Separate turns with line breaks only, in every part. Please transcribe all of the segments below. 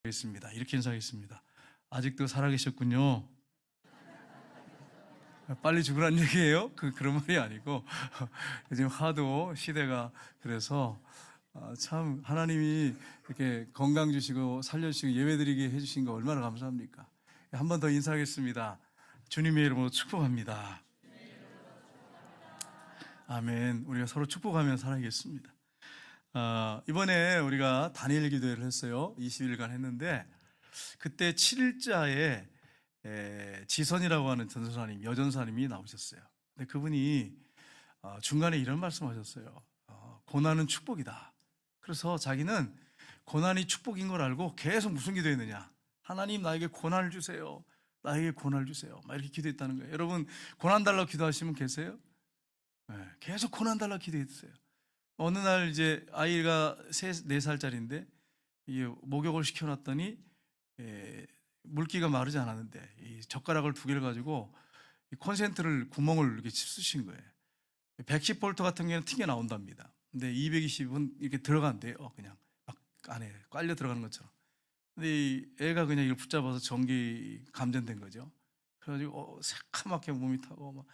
하겠습니다. 이렇게 인사하겠습니다. 아직도 살아계셨군요. 빨리 죽으란 얘기예요? 그런 말이 아니고 요즘 하도 시대가 그래서 참 하나님이 이렇게 건강 주시고 살려주시고 예배드리게 해주신 거 얼마나 감사합니까? 한 번 더 인사하겠습니다. 주님의 이름으로 축복합니다. 아멘. 우리가 서로 축복하며 살아야겠습니다. 이번에 우리가 다니엘 기도회를 했어요. 20일간 했는데 그때 7일자에 지선이라고 하는 전도사님, 여전사님이 나오셨어요. 근데 그분이 중간에 이런 말씀하셨어요. 고난은 축복이다. 그래서 자기는 고난이 축복인 걸 알고 계속 무슨 기도했느냐? 하나님 나에게 고난을 주세요. 나에게 고난을 주세요. 막 이렇게 기도했다는 거예요. 여러분 고난 달라고 기도하시면 계세요? 네, 계속 고난 달라고 기도했어요. 어느 날 이제 아이가 4살짜리인데 이게 목욕을 시켜놨더니 물기가 마르지 않았는데 이 젓가락을 2개를 가지고 이 콘센트를 구멍을 이렇게 쑤신 거예요. 110V 같은 경우는 튕겨 나온답니다. 근데 220은 이렇게 들어간대요. 그냥 막 안에 깔려 들어가는 것처럼. 근데 이 애가 그냥 이걸 붙잡아서 전기 감전된 거죠. 그래가지고 새카맣게 몸이 타고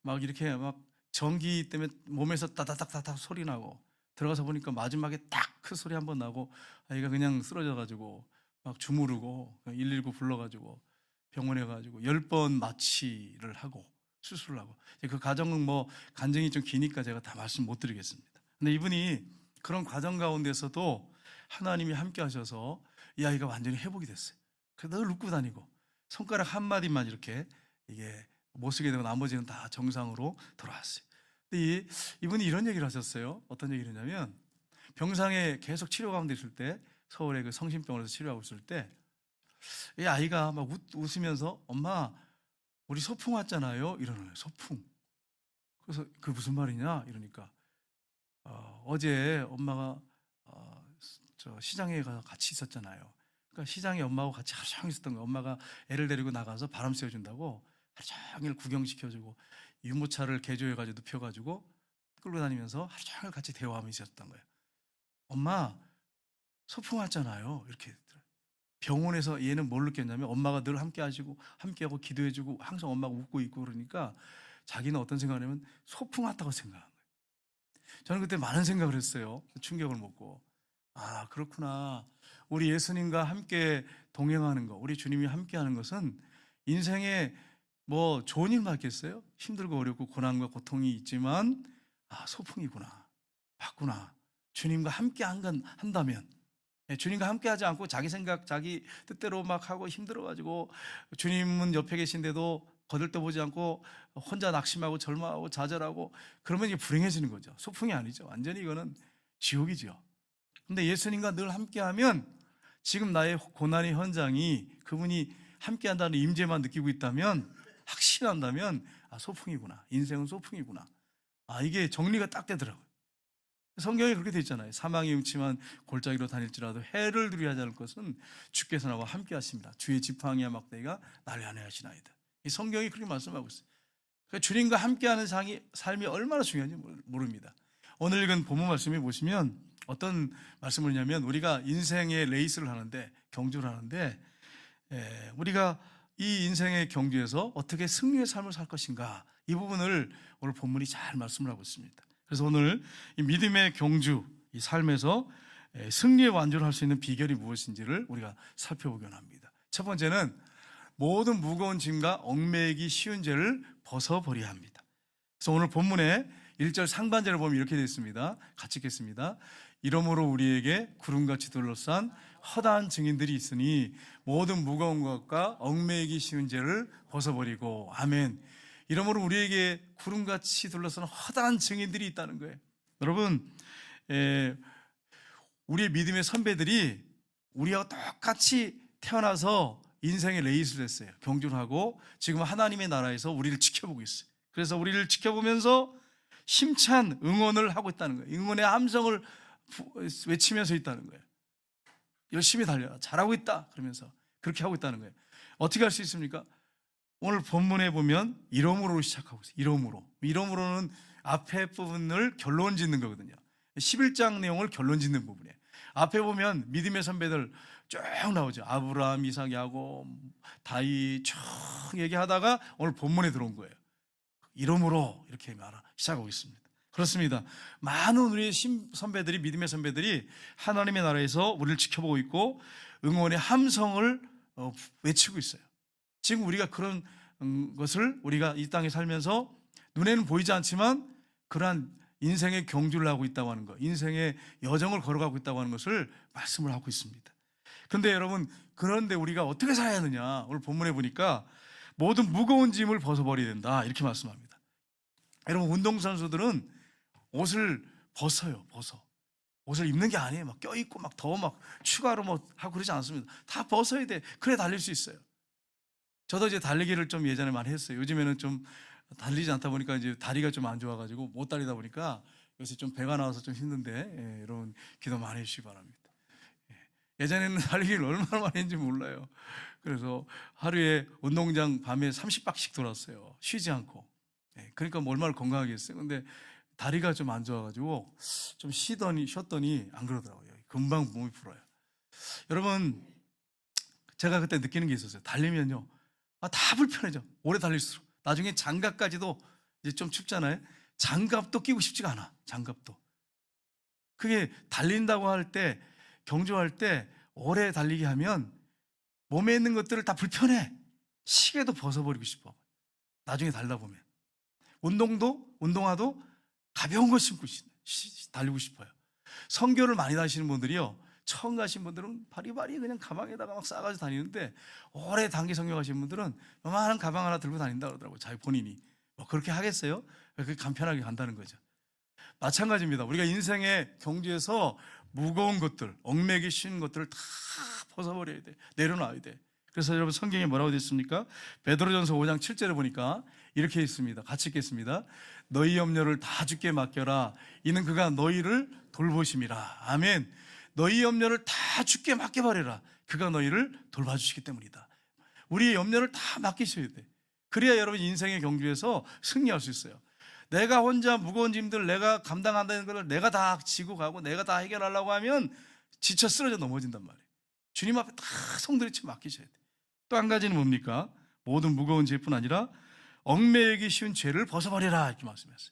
막 이렇게 막 전기 때문에 몸에서 따닥따닥 소리 나고 들어가서 보니까 마지막에 딱 그 소리 한번 나고 아이가 그냥 쓰러져 가지고 막 주무르고 119 불러가지고 병원에 가지고 10번 마취를 하고 수술을 하고 그 과정은 뭐 간증이 좀 기니까 제가 다 말씀 못 드리겠습니다. 근데 이분이 그런 과정 가운데서도 하나님이 함께 하셔서 이 아이가 완전히 회복이 됐어요. 그래서 늘 웃고 다니고 손가락 한마디만 이렇게 이게 못 쓰게 되고 나머지는 다 정상으로 돌아왔어요. 근데 이분이 이런 얘기를 하셨어요. 어떤 얘기를 했냐면 병상에 계속 치료 가운데 있을 때 서울의 그 성심병원에서 치료하고 있을 때 이 아이가 막 웃으면서 엄마 우리 소풍 왔잖아요 이러는 거예요. 소풍. 그래서 그 무슨 말이냐 이러니까 어제 엄마가 저 시장에 가서 같이 있었잖아요. 그러니까 시장에 엄마하고 같이 하루 종일 있었던 거예요. 엄마가 애를 데리고 나가서 바람 쐬어준다고 하루 종일 구경시켜주고 유모차를 개조해가지고 눕혀가지고 끌고 다니면서 하루 종일 같이 대화하며 있었던 거예요. 엄마 소풍 왔잖아요 이렇게. 병원에서 얘는 뭘 느꼈냐면 엄마가 늘 함께하고 기도해주고 항상 엄마가 웃고 있고 그러니까 자기는 어떤 생각을 하냐면 소풍 왔다고 생각한 거예요. 저는 그때 많은 생각을 했어요. 충격을 먹고 그렇구나. 우리 예수님과 함께 동행하는 것, 우리 주님이 함께하는 것은 인생에 뭐 좋은 일 맞겠어요? 힘들고 어렵고 고난과 고통이 있지만 소풍이구나, 맞구나. 주님과 함께 한다면 주님과 함께 하지 않고 자기 생각 자기 뜻대로 막 하고 힘들어가지고 주님은 옆에 계신데도 거들떠보지 않고 혼자 낙심하고 절망하고 좌절하고 그러면 이게 불행해지는 거죠. 소풍이 아니죠. 완전히 이거는 지옥이죠. 근데 예수님과 늘 함께하면 지금 나의 고난의 현장이 그분이 함께한다는 임재만 느끼고 있다면 확신한다면 소풍이구나. 인생은 소풍이구나. 이게 정리가 딱 되더라고요. 성경에 그렇게 되어 있잖아요. 사망의 음침한 골짜기로 다닐지라도 해를 두려워하지 않을 것은 주께서 나와 함께 하십니다. 주의 지팡이와 막대기가 나를 안위하시나이다. 이 성경이 그렇게 말씀하고 있어요. 그러니까 주님과 함께하는 삶이 얼마나 중요한지 모릅니다. 오늘 읽은 본문 말씀에 보시면 어떤 말씀을 하냐면 우리가 인생의 레이스를 하는데 경주를 하는데 우리가 이 인생의 경주에서 어떻게 승리의 삶을 살 것인가 이 부분을 오늘 본문이 잘 말씀을 하고 있습니다. 그래서 오늘 이 믿음의 경주, 이 삶에서 승리의 완주를 할 수 있는 비결이 무엇인지를 우리가 살펴보기로 합니다. 첫 번째는 모든 무거운 짐과 얽매이기 쉬운 죄를 벗어버려야 합니다. 그래서 오늘 본문의 1절 상반절을 보면 이렇게 되어 있습니다. 같이 읽겠습니다. 이러므로 우리에게 구름같이 둘러싼 허다한 증인들이 있으니 모든 무거운 것과 얽매이기 쉬운 죄를 벗어버리고 아멘. 이러므로 우리에게 구름같이 둘러싸는 허다한 증인들이 있다는 거예요. 여러분 우리의 믿음의 선배들이 우리와 똑같이 태어나서 인생의 레이스를 했어요. 경주를 하고 지금 하나님의 나라에서 우리를 지켜보고 있어요. 그래서 우리를 지켜보면서 힘찬 응원을 하고 있다는 거예요. 응원의 함성을 외치면서 있다는 거예요. 열심히 달려라, 잘하고 있다 그러면서 그렇게 하고 있다는 거예요. 어떻게 할 수 있습니까? 오늘 본문에 보면 이러므로 시작하고 있어요. 이러므로는 앞에 부분을 결론 짓는 거거든요. 11장 내용을 결론 짓는 부분이에요. 앞에 보면 믿음의 선배들 쭉 나오죠. 아브라함, 이삭, 야곱, 다윗 쭉 얘기하다가 오늘 본문에 들어온 거예요. 이름으로 이렇게 시작하고 있습니다. 그렇습니다. 많은 우리 선배들이, 믿음의 선배들이 하나님의 나라에서 우리를 지켜보고 있고 응원의 함성을 외치고 있어요. 지금 우리가 그런 것을 우리가 이 땅에 살면서 눈에는 보이지 않지만 그러한 인생의 경주를 하고 있다고 하는 것, 인생의 여정을 걸어가고 있다고 하는 것을 말씀을 하고 있습니다. 그런데 여러분, 그런데 우리가 어떻게 살아야 하느냐? 오늘 본문에 보니까 모든 무거운 짐을 벗어버려야 된다, 이렇게 말씀합니다. 여러분, 운동선수들은 옷을 벗어요. 옷을 입는 게 아니에요. 막 껴입고 막 더 막 추가로 뭐 하고 그러지 않습니다. 다 벗어야 돼. 그래 달릴 수 있어요. 저도 이제 달리기를 좀 예전에 많이 했어요. 요즘에는 좀 달리지 않다 보니까 이제 다리가 좀 안 좋아가지고 못 달리다 보니까 요새 좀 배가 나와서 좀 힘든데, 여러분 기도 많이 해주시기 바랍니다. 예전에는 달리기를 얼마나 많이 했는지 몰라요. 그래서 하루에 운동장 밤에 30바퀴씩 돌았어요. 쉬지 않고. 그러니까 뭐 얼마나 건강하겠어요. 근데 다리가 좀 안 좋아가지고 좀 쉬었더니 안 그러더라고요. 금방 몸이 불어요. 여러분, 제가 그때 느끼는 게 있었어요. 달리면요, 다 불편해져. 오래 달릴수록. 나중에 장갑까지도 이제 좀 춥잖아요. 장갑도 끼고 싶지가 않아. 장갑도. 그게 달린다고 할 때, 경주할 때 오래 달리기 하면 몸에 있는 것들을 다 불편해. 시계도 벗어버리고 싶어. 나중에 달다 보면. 운동화도 가벼운 거 신고 달리고 싶어요. 선교를 많이 다니시는 분들이요, 처음 가신 분들은 바리바리 그냥 가방에다가 막 싸가지고 다니는데, 오래 단기 선교 가신 분들은 요만한 가방 하나 들고 다닌다 그러더라고요. 자기 본인이. 뭐 그렇게 하겠어요? 그렇게 간편하게 간다는 거죠. 마찬가지입니다. 우리가 인생의 경주에서 무거운 것들, 얽매기 쉬운 것들을 다 벗어버려야 돼. 내려놔야 돼. 그래서 여러분, 성경에 뭐라고 되어 있습니까? 베드로전서 5장 7절에 보니까 이렇게 있습니다. 같이 읽겠습니다. 너희 염려를 다 주께 맡겨라. 이는 그가 너희를 돌보심이라. 아멘. 너희 염려를 다 주께 맡겨버려라. 그가 너희를 돌봐주시기 때문이다. 우리의 염려를 다 맡기셔야 돼. 그래야 여러분 인생의 경주에서 승리할 수 있어요. 내가 혼자 무거운 짐들 내가 감당한다는 것을 내가 다 지고 가고 내가 다 해결하려고 하면 지쳐 쓰러져 넘어진단 말이에요. 주님 앞에 다 성들이쳐 맡기셔야 돼. 또 한 가지는 뭡니까? 모든 무거운 죄뿐 아니라 얽매이기 쉬운 죄를 벗어버려라, 이렇게 말씀했어요.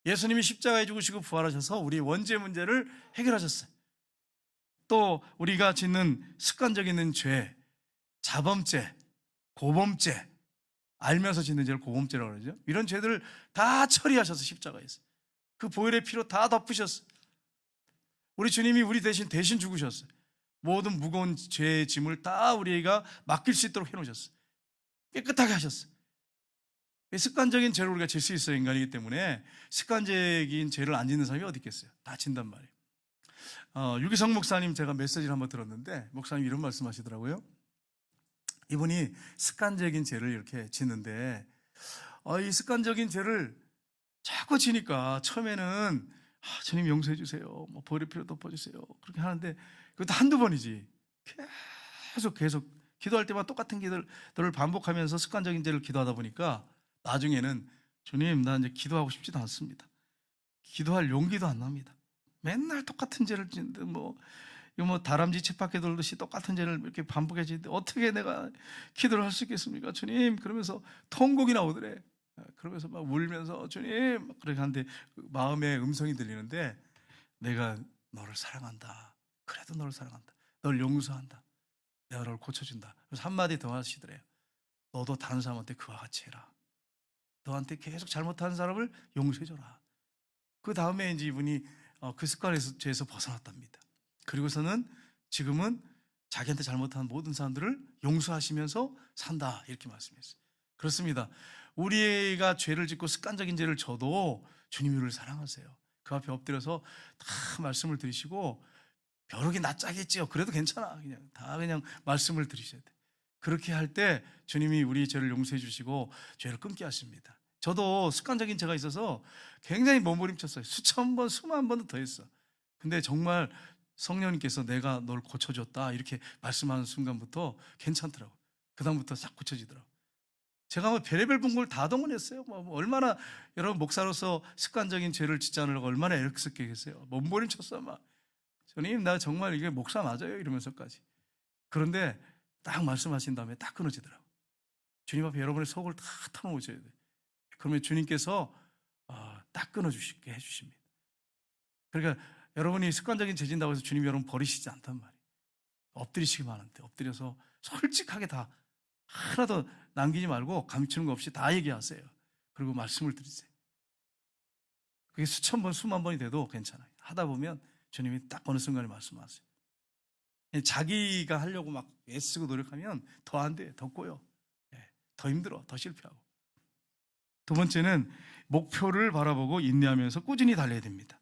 예수님이 십자가에 죽으시고 부활하셔서 우리 원죄 문제를 해결하셨어요. 또 우리가 짓는 습관적인 죄, 자범죄, 고범죄, 알면서 짓는 죄를 고범죄라고 그러죠. 이런 죄들을 다 처리하셔서 십자가에서 그 보혈의 피로 다 덮으셨어요. 우리 주님이 우리 대신 죽으셨어요. 모든 무거운 죄의 짐을 다 우리가 맡길 수 있도록 해놓으셨어요. 깨끗하게 하셨어요. 습관적인 죄를 우리가 질 수 있어요. 인간이기 때문에 습관적인 죄를 안 짓는 사람이 어디 있겠어요. 다 진단 말이에요. 유기성 목사님 제가 메시지를 한번 들었는데, 목사님 이런 말씀하시더라고요. 이분이 습관적인 죄를 이렇게 짓는데, 이 습관적인 죄를 자꾸 지니까 처음에는 주님 용서해 주세요, 뭐 보혈의 피로 덮어주세요, 그렇게 하는데 그것도 한두 번이지. 계속 기도할 때마다 똑같은 기도를 반복하면서 습관적인 죄를 기도하다 보니까 나중에는 주님, 나 이제 기도하고 싶지도 않습니다. 기도할 용기도 안 납니다. 맨날 똑같은 죄를 짓는데 뭐 다람쥐 쳇바퀴 돌듯이 똑같은 죄를 이렇게 반복해 지는데 어떻게 내가 기도를 할 수 있겠습니까? 주님, 그러면서 통곡이 나오더래. 그러면서 막 울면서 주님, 그렇게 하는데 마음의 음성이 들리는데, 내가 너를 사랑한다. 그래도 너를 사랑한다. 너를 용서한다. 내가 너를 고쳐준다. 그래서 한마디 더 하시더래요. 너도 다른 사람한테 그와 같이 해라. 너한테 계속 잘못한 사람을 용서해줘라. 그 다음에 이제 이분이 그 습관에서 벗어났답니다. 그리고서는 지금은 자기한테 잘못한 모든 사람들을 용서하시면서 산다, 이렇게 말씀했어요. 그렇습니다. 우리가 죄를 짓고 습관적인 죄를 져도 주님이 우리를 사랑하세요. 그 앞에 엎드려서 다 말씀을 드리시고, 벼룩이 낯짜겠지요. 그래도 괜찮아. 그냥 말씀을 드리셔야 돼. 그렇게 할 때 주님이 우리 죄를 용서해 주시고 죄를 끊게 하십니다. 저도 습관적인 죄가 있어서 굉장히 몸부림쳤어요. 수천 번, 수만 번도 더 했어. 근데 정말 성령님께서 내가 널 고쳐줬다, 이렇게 말씀하는 순간부터 괜찮더라고. 그 다음부터 싹 고쳐지더라고. 제가 뭐 별의별 분걸 다 동원했어요. 얼마나, 여러분 목사로서 습관적인 죄를 짓지 않으려고 얼마나 애쓰겠어요. 몸부림쳤어 막. 주님, 나 정말 이게 목사 맞아요, 이러면서까지. 그런데 딱 말씀하신 다음에 딱 끊어지더라고요. 주님 앞에 여러분의 속을 다 털어놓으셔야 돼요. 그러면 주님께서 딱 끊어주시게 해주십니다. 그러니까 여러분이 습관적인 죄진다고 해서 주님이 여러분 버리시지 않단 말이에요. 엎드리시기만 하는데 엎드려서 솔직하게 다 하나도 남기지 말고 감추는 거 없이 다 얘기하세요. 그리고 말씀을 드리세요. 그게 수천 번 수만 번이 돼도 괜찮아요. 하다 보면 주님이 딱 어느 순간에 말씀하세요. 자기가 하려고 막 애쓰고 노력하면 더 안 돼, 더 꼬여, 더 힘들어, 더 실패하고. 두 번째는 목표를 바라보고 인내하면서 꾸준히 달려야 됩니다.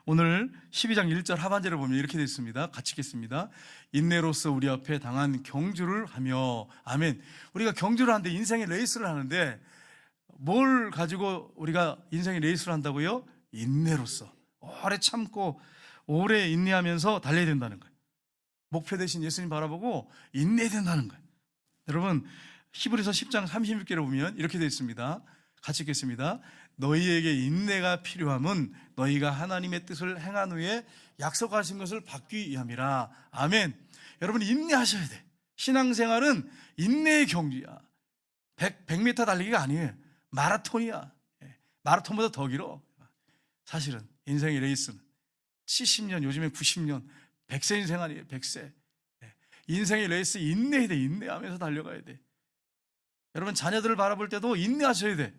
오늘 12장 1절 하반절을 보면 이렇게 되어 있습니다. 같이 읽겠습니다. 인내로서 우리 앞에 당한 경주를 하며. 아멘. 우리가 경주를 하는데 인생의 레이스를 하는데 뭘 가지고 우리가 인생의 레이스를 한다고요? 인내로서 오래 참고 오래 인내하면서 달려야 된다는 거예요. 목표 대신 예수님 바라보고 인내해야 된다는 거예요. 여러분 히브리서 10장 36절을 보면 이렇게 되어 있습니다. 같이 읽겠습니다. 너희에게 인내가 필요함은 너희가 하나님의 뜻을 행한 후에 약속하신 것을 받기 위함이라. 아멘. 여러분 인내하셔야 돼. 신앙생활은 인내의 경주야. 100m 달리기가 아니에요. 마라톤이야. 마라톤보다 더 길어. 사실은 인생의 레이스는 70년, 요즘에 90년, 100세 인생 아니에요. 100세. 인생의 레이스 인내해야 돼. 인내하면서 달려가야 돼. 여러분 자녀들을 바라볼 때도 인내하셔야 돼.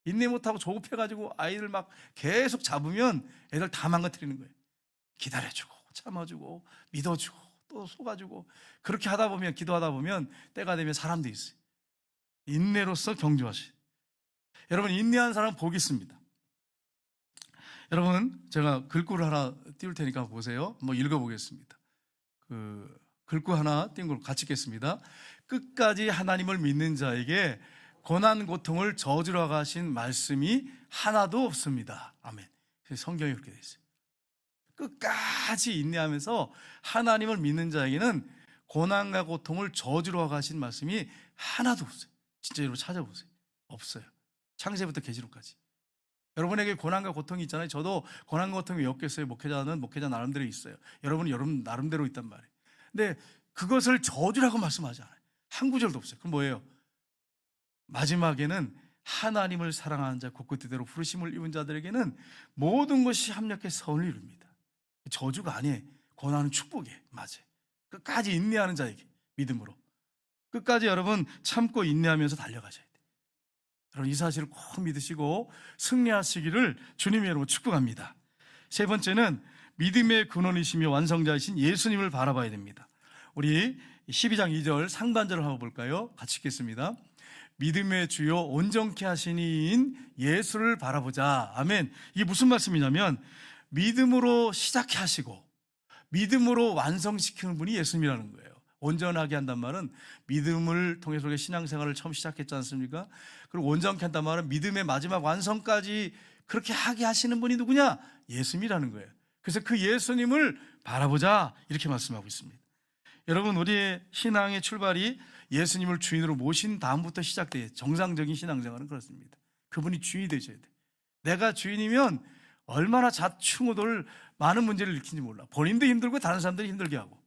인내 못하고 조급해가지고 아이들 막 계속 잡으면 애들 다 망가뜨리는 거예요. 기다려주고 참아주고 믿어주고 또 속아주고 그렇게 하다 보면, 기도하다 보면 때가 되면 사람도 있어요. 인내로서 경주하시. 여러분 인내한 사람 복이 있습니다. 여러분 제가 글귀를 하나 띄울 테니까 보세요. 한번 읽어보겠습니다. 글귀 하나 띄운 걸 같이 읽겠습니다. 끝까지 하나님을 믿는 자에게 고난 고통을 저주러 가신 말씀이 하나도 없습니다. 아멘. 성경이 그렇게 되어 있어요. 끝까지 인내하면서 하나님을 믿는 자에게는 고난과 고통을 저주러 가신 말씀이 하나도 없어요. 진짜 여러분 찾아보세요. 없어요. 창세부터 계시록까지. 여러분에게 고난과 고통이 있잖아요. 저도 고난과 고통이 몇 개 있어요. 목회자는 목회자 나름대로 있어요. 여러분은 여러분 나름대로 있단 말이에요. 근데 그것을 저주라고 말씀하지 않아요. 한 구절도 없어요. 그럼 뭐예요? 마지막에는 하나님을 사랑하는 자, 곧 그 뜻대로 부르심을 입은 자들에게는 모든 것이 합력해 선을 이룹니다. 저주가 아니에요. 고난은 축복이에요. 맞아요. 끝까지 인내하는 자에게 믿음으로 끝까지 여러분 참고 인내하면서 달려가셔야 돼요. 여러분 이 사실을 꼭 믿으시고 승리하시기를 주님의 이름으로 축복합니다. 세 번째는 믿음의 근원이시며 완성자이신 예수님을 바라봐야 됩니다. 우리 12장 2절 상반절을 한번 볼까요? 같이 읽겠습니다. 믿음의 주요 온전케 하신 이인 예수를 바라보자. 아멘. 이게 무슨 말씀이냐면 믿음으로 시작해 하시고 믿음으로 완성시키는 분이 예수님이라는 거예요. 온전하게 한단 말은 믿음을 통해서 우리가 신앙생활을 처음 시작했지 않습니까? 그리고 온전케 한단 말은 믿음의 마지막 완성까지 그렇게 하게 하시는 분이 누구냐? 예수님이라는 거예요. 그래서 그 예수님을 바라보자 이렇게 말씀하고 있습니다. 여러분 우리의 신앙의 출발이 예수님을 주인으로 모신 다음부터 시작돼요. 정상적인 신앙생활은 그렇습니다. 그분이 주인이 되셔야 돼요. 내가 주인이면 얼마나 자충우돌 많은 문제를 일으키는지 몰라. 본인도 힘들고 다른 사람들이 힘들게 하고.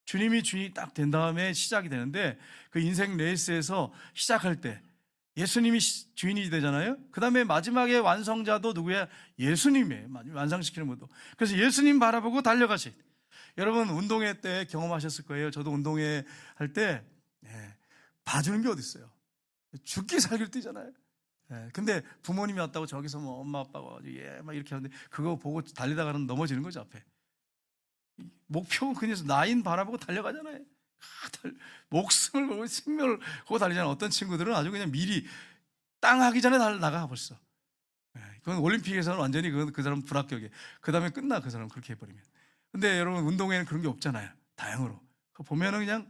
주님이 주인이 딱 된 다음에 시작이 되는데 그 인생 레이스에서 시작할 때 예수님이 주인이 되잖아요. 그 다음에 마지막에 완성자도 누구야? 예수님이에요. 완성시키는 분도. 그래서 예수님 바라보고 달려가셔야 돼요. 여러분 운동회 때 경험하셨을 거예요. 저도 운동회 할 때 봐주는 게 어디 있어요? 죽기 살기로 뛰잖아요. 근데 부모님이 왔다고 저기서 뭐 엄마 아빠가 막 이렇게 하는데 그거 보고 달리다가는 넘어지는 거죠 앞에. 목표는 그냥 나인 바라보고 달려가잖아요. 목숨을 걸고 생명을 걸고 달리잖아요. 어떤 친구들은 아주 그냥 미리 땅 하기 전에 나가 벌써. 그건 올림픽에서는 완전히 그 사람 불합격이에요. 그 다음에 끝나 그 사람 그렇게 해버리면. 근데 여러분 운동회는 그런 게 없잖아요. 다양으로. 보면은 그냥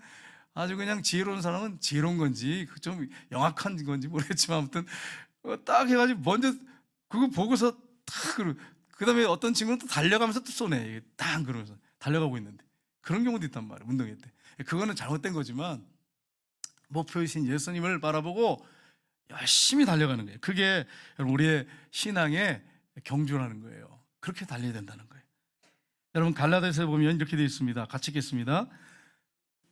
아주 그냥 지혜로운 사람은 지혜로운 건지 좀 영악한 건지 모르겠지만 아무튼 딱 해가지고 먼저 그거 보고서 딱 그 다음에 어떤 친구는 또 달려가면서 또 쏘네. 딱 그러면서 달려가고 있는데 그런 경우도 있단 말이에요. 운동회 때. 그거는 잘못된 거지만 목표이신 예수님을 바라보고 열심히 달려가는 거예요. 그게 우리의 신앙의 경주라는 거예요. 그렇게 달려야 된다는 거예요. 여러분 갈라디아서에 보면 이렇게 되어 있습니다. 같이 읽겠습니다.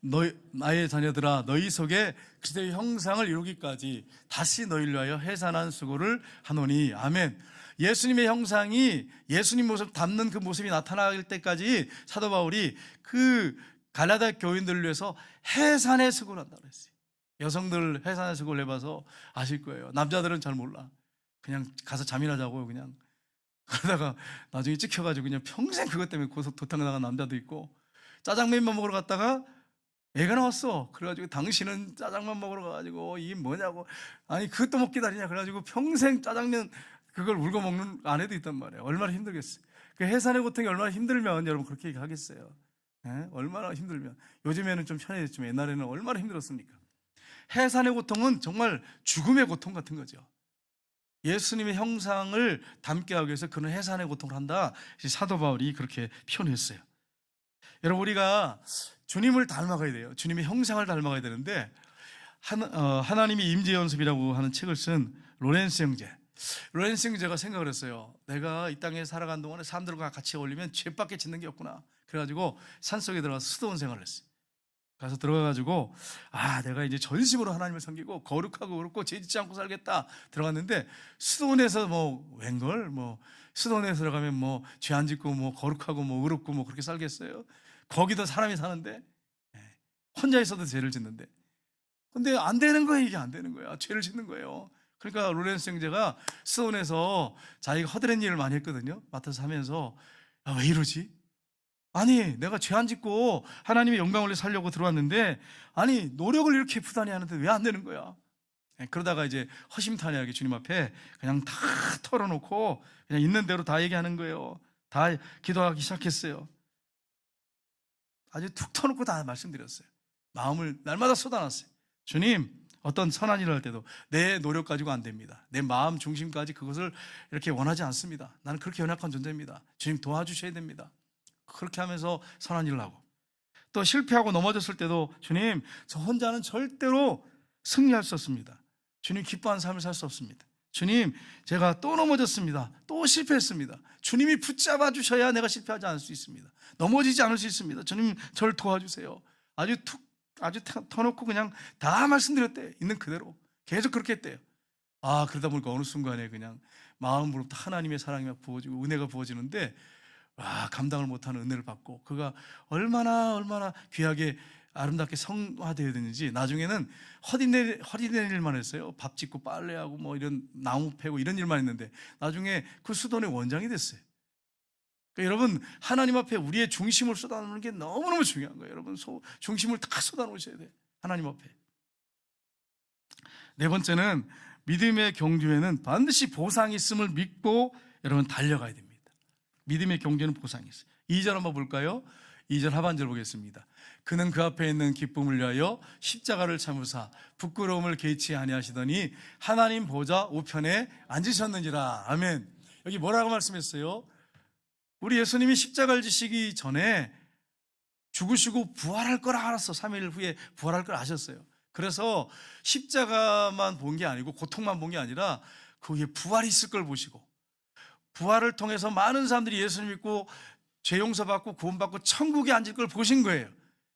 나의 자녀들아, 너희 속에 그리스도의 형상을 이루기까지 다시 너희를 위하여 해산한 수고를 하노니. 아멘. 예수님의 형상이, 예수님 모습 담는 그 모습이 나타날 때까지 사도 바울이 그 갈라디아 교인들을 위해서 해산의 수고를 한다고 했어요. 여성들 해산의 수고를 해봐서 아실 거예요. 남자들은 잘 몰라. 그냥 가서 잠이나 자고요, 그냥. 그러다가 나중에 찍혀가지고 그냥 평생 그것 때문에 고속 도탕 나간 남자도 있고, 짜장면만 먹으러 갔다가 애가 나왔어. 그래가지고 당신은 짜장면 먹으러 가가지고 이게 뭐냐고, 아니 그것도 못 기다리냐, 그래가지고 평생 짜장면 그걸 울고 먹는 아내도 있단 말이에요. 얼마나 힘들겠어요. 그 해산의 고통이 얼마나 힘들면 여러분 그렇게 얘기하겠어요. 예? 얼마나 힘들면. 요즘에는 좀 편해졌지만 옛날에는 얼마나 힘들었습니까? 해산의 고통은 정말 죽음의 고통 같은 거죠. 예수님의 형상을 담게 하기 위해서 그는 해산의 고통을 한다. 사도 바울이 그렇게 표현했어요. 여러분, 우리가 주님을 닮아가야 돼요. 주님의 형상을 닮아가야 되는데, 하나님이 임재연습이라고 하는 책을 쓴 로렌스 형제가 생각을 했어요. 내가 이 땅에 살아간 동안에 사람들과 같이 어울리면 죄밖에 짓는 게 없구나. 그래가지고 산속에 들어가서 수도원 생활을 했어요. 가서 들어가가지고, 내가 이제 전심으로 하나님을 섬기고 거룩하고 그렇고 죄 짓지 않고 살겠다. 들어갔는데, 수도원에서 웬걸 수도원에 들어가면 죄 안 짓고 거룩하고 의롭고 그렇게 살겠어요? 거기도 사람이 사는데, 혼자 있어도 죄를 짓는데. 근데 안 되는 거예요. 이게 안 되는 거야. 죄를 짓는 거예요. 그러니까 로렌스 형제가 수도원에서 자기가 허드렛 일을 많이 했거든요. 맡아서 하면서, 왜 이러지? 아니, 내가 죄 안 짓고 하나님의 영광을 위해 살려고 들어왔는데, 아니 노력을 이렇게 부단히 하는데 왜 안 되는 거야? 그러다가 이제 허심탄회하게 주님 앞에 그냥 다 털어놓고 그냥 있는 대로 다 얘기하는 거예요. 다 기도하기 시작했어요. 아주 툭 터놓고 다 말씀드렸어요. 마음을 날마다 쏟아놨어요. 주님, 어떤 선한 일을 할 때도 내 노력 가지고 안 됩니다. 내 마음 중심까지 그것을 이렇게 원하지 않습니다. 나는 그렇게 연약한 존재입니다. 주님 도와주셔야 됩니다. 그렇게 하면서 선한 일을 하고, 또 실패하고 넘어졌을 때도 주님, 저 혼자는 절대로 승리할 수 없습니다. 주님, 기뻐하는 삶을 살 수 없습니다. 주님, 제가 또 넘어졌습니다. 또 실패했습니다. 주님이 붙잡아 주셔야 내가 실패하지 않을 수 있습니다. 넘어지지 않을 수 있습니다. 주님, 저를 도와주세요. 아주 터놓고 그냥 다 말씀드렸대요. 있는 그대로 계속 그렇게 했대요. 그러다 보니까 어느 순간에 그냥 마음으로부터 하나님의 사랑이 막 부어지고 은혜가 부어지는데, 감당을 못하는 은혜를 받고, 그가 얼마나 귀하게 아름답게 성화되어야 되는지, 나중에는 허리낼 일만 했어요. 밥 짓고 빨래하고 이런 나무 패고 이런 일만 했는데, 나중에 그 수도원의 원장이 됐어요. 그러니까 여러분, 하나님 앞에 우리의 중심을 쏟아놓는 게 너무너무 중요한 거예요. 여러분, 중심을 다 쏟아놓으셔야 돼요. 하나님 앞에. 네 번째는, 믿음의 경주에는 반드시 보상이 있음을 믿고 여러분 달려가야 됩니다. 믿음의 경주는 보상이 있어요. 2절 한번 볼까요? 2절 하반절 보겠습니다. 그는 그 앞에 있는 기쁨을 위하여 십자가를 참으사 부끄러움을 개의치 아니하시더니 하나님 보좌 우편에 앉으셨느니라. 아멘. 여기 뭐라고 말씀했어요? 우리 예수님이 십자가를 지시기 전에 죽으시고 부활할 걸 알았어. 3일 후에 부활할 걸 아셨어요. 그래서 십자가만 본 게 아니고, 고통만 본 게 아니라 그 후에 부활이 있을 걸 보시고, 부활을 통해서 많은 사람들이 예수님 믿고 죄 용서받고 구원받고 천국에 앉을 걸 보신 거예요.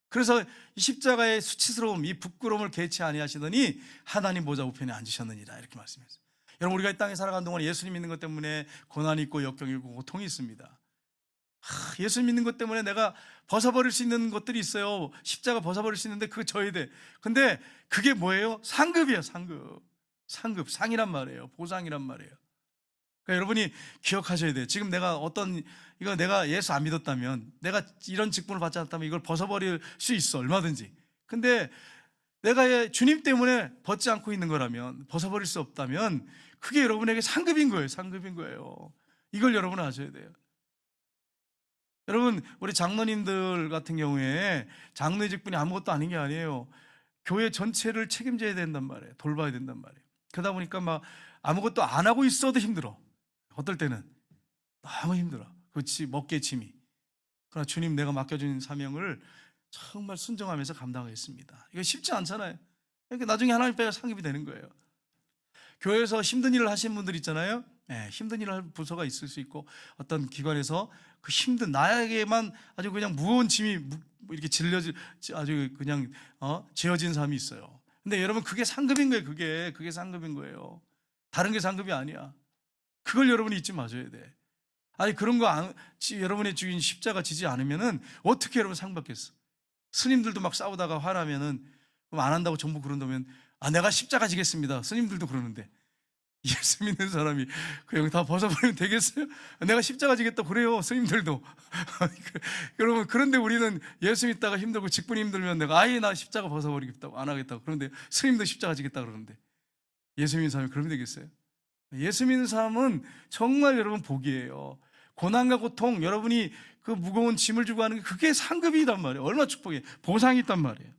그래서 이 십자가의 수치스러움, 이 부끄러움을 개의치 아니하시더니 하나님 보좌 우편에 앉으셨느니라, 이렇게 말씀했어요. 여러분, 우리가 이 땅에 살아가는 동안 예수님 믿는 것 때문에 고난이 있고 역경이 있고 고통이 있습니다. 예수님 믿는 것 때문에 내가 벗어버릴 수 있는 것들이 있어요. 십자가 벗어버릴 수 있는데 그거 져야 돼. 근데 그게 뭐예요? 상급이에요. 상급, 상이란 말이에요. 보상이란 말이에요. 그러니까 여러분이 기억하셔야 돼요. 지금 내가 예수 안 믿었다면, 내가 이런 직분을 받지 않았다면 이걸 벗어버릴 수 있어, 얼마든지. 근데 내가 주님 때문에 벗지 않고 있는 거라면, 벗어버릴 수 없다면, 그게 여러분에게 상급인 거예요. 이걸 여러분은 아셔야 돼요. 여러분, 우리 장로님들 같은 경우에 장로의 직분이 아무것도 아닌 게 아니에요. 교회 전체를 책임져야 된단 말이에요. 돌봐야 된단 말이에요. 그러다 보니까 아무것도 안 하고 있어도 힘들어. 어떨 때는 너무 힘들어. 그렇지, 먹게 짐이. 그러나 주님, 내가 맡겨준 사명을 정말 순종하면서 감당하겠습니다. 이거 쉽지 않잖아요. 그러니까 나중에 하나님 앞에 상급이 되는 거예요. 교회에서 힘든 일을 하시는 분들 있잖아요. 힘든 일을 할 부서가 있을 수 있고, 어떤 기관에서 그 힘든, 나에게만 아주 그냥 무거운 짐이 이렇게 아주 그냥 지어진 사람이 있어요. 근데 여러분, 그게 상급인 거예요. 그게 상급인 거예요. 다른 게 상급이 아니야. 그걸 여러분이 잊지 마셔야 돼. 아니, 그런 거 여러분의 주인 십자가 지지 않으면은 어떻게 여러분 상 받겠어? 스님들도 막 싸우다가 화나면은, 그럼 안 한다고 전부 그런다면, 내가 십자가 지겠습니다. 스님들도 그러는데, 예수 믿는 사람이 그냥 다 벗어버리면 되겠어요? 내가 십자가 지겠다 그래요, 스님들도. 여러분, 그런데 우리는 예수 믿다가 힘들고 직분이 힘들면 내가 아예 나 십자가 벗어버리겠다고, 안 하겠다고. 그런데 스님도 십자가 지겠다 그러는데, 예수 믿는 사람이 그러면 되겠어요? 예수 믿는 사람은 정말 여러분 복이에요. 고난과 고통, 여러분이 그 무거운 짐을 주고 하는 게 그게 상급이란 말이에요. 얼마나 축복이에요. 보상이 있단 말이에요.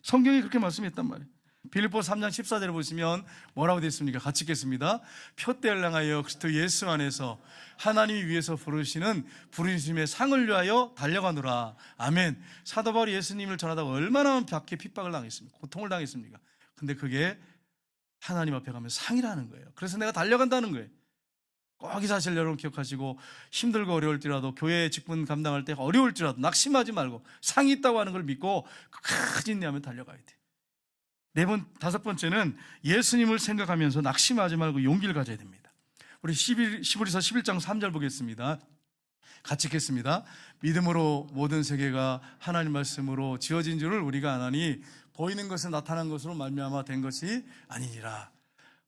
성경이 그렇게 말씀했단 말이에요. 빌립보 3장 14절에 보시면 뭐라고 되어 있습니까? 같이 읽겠습니다. 표대를 향하여 그리스도 예수 안에서 하나님이 위에서 부르시는 부르심의 상을 위하여 달려가노라. 아멘. 사도 바울이 예수님을 전하다가 얼마나 박해 핍박을 당했습니까? 고통을 당했습니까? 근데 그게 하나님 앞에 가면 상이라는 거예요. 그래서 내가 달려간다는 거예요. 꼭 이 사실 여러분 기억하시고, 힘들고 어려울지라도, 교회 직분 감당할 때 어려울지라도 낙심하지 말고 상이 있다고 하는 걸 믿고 끝까지 인내하면 달려가야 돼. 다섯 번째는 예수님을 생각하면서 낙심하지 말고 용기를 가져야 됩니다. 우리 히브리서 11장 3절 보겠습니다. 같이 읽겠습니다. 믿음으로 모든 세계가 하나님 말씀으로 지어진 줄을 우리가 아나니 보이는 것은 나타난 것으로 말미암아 된 것이 아니니라.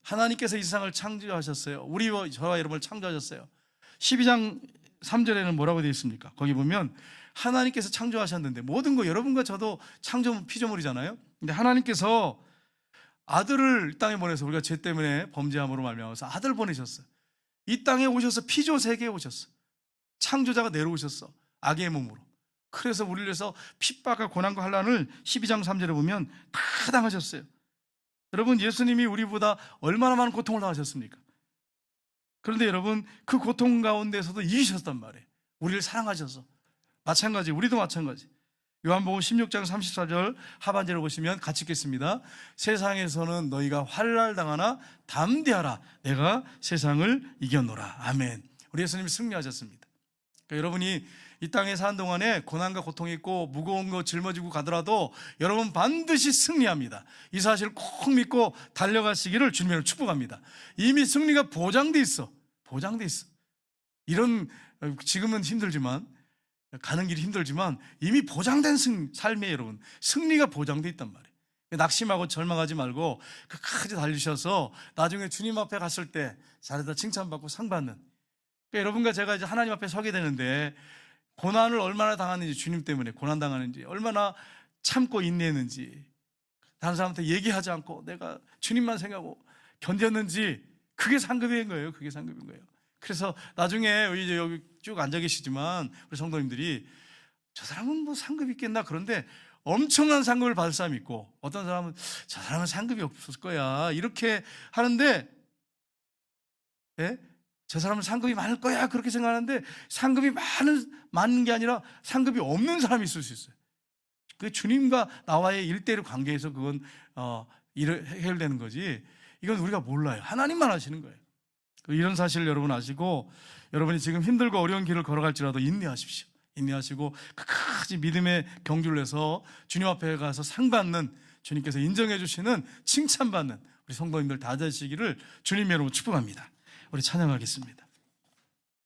하나님께서 이 세상을 창조하셨어요. 저와 여러분을 창조하셨어요. 12장 3절에는 뭐라고 되어 있습니까? 거기 보면 하나님께서 창조하셨는데, 모든 거 여러분과 저도 창조 피조물이잖아요. 근데 하나님께서 아들을 이 땅에 보내서, 우리가 죄 때문에 범죄함으로 말미암아서 아들 보내셨어요. 이 땅에 오셔서 피조 세계에 오셨어. 창조자가 내려오셨어, 악의 몸으로. 그래서 우리를 위해서 핍박과 고난과 환난을 12장 3절에 보면 다 당하셨어요. 여러분, 예수님이 우리보다 얼마나 많은 고통을 당하셨습니까? 그런데 여러분, 그 고통 가운데서도 이기셨단 말이에요. 우리를 사랑하셔서. 마찬가지, 우리도 마찬가지. 요한복음 16장 34절 하반절을 보시면 같이 읽겠습니다. 세상에서는 너희가 환난을 당하나 담대하라. 내가 세상을 이겼노라. 아멘. 우리 예수님이 승리하셨습니다. 그러니까 여러분이 이 땅에 사는 동안에 고난과 고통이 있고 무거운 거 짊어지고 가더라도 여러분 반드시 승리합니다. 이 사실을 꼭 믿고 달려가시기를 주님으로 축복합니다. 이미 승리가 보장돼 있어. 보장돼 있어. 지금은 힘들지만, 가는 길이 힘들지만 이미 보장된 삶에 여러분 승리가 보장돼 있단 말이에요. 낙심하고 절망하지 말고 끝까지 달리셔서 나중에 주님 앞에 갔을 때 잘했다 칭찬받고 상 받는, 그러니까 여러분과 제가 이제 하나님 앞에 서게 되는데, 고난을 얼마나 당하는지, 주님 때문에 고난 당하는지, 얼마나 참고 인내했는지, 다른 사람한테 얘기하지 않고 내가 주님만 생각하고 견뎠는지, 그게 상급인 거예요. 그게 상급인 거예요. 그래서 나중에 이제 여기 쭉 앉아 계시지만 우리 성도님들이 저 사람은 뭐 상급이 있겠나, 그런데 엄청난 상급을 받을 사람이 있고, 어떤 사람은 저 사람은 상급이 없을 거야 이렇게 하는데, 저 사람은 상급이 많을 거야 그렇게 생각하는데, 상급이 많은 게 아니라 상급이 없는 사람이 있을 수 있어요. 그 주님과 나와의 일대일 관계에서 그건 해결되는 거지, 이건 우리가 몰라요. 하나님만 아시는 거예요. 이런 사실을 여러분 아시고, 여러분이 지금 힘들고 어려운 길을 걸어갈지라도 인내하십시오. 인내하시고 끝까지 믿음의 경주를 해서 주님 앞에 가서 상 받는, 주님께서 인정해 주시는, 칭찬받는 우리 성도님들 다 되시기를 주님의 이름으로 축복합니다. 우리 찬양하겠습니다.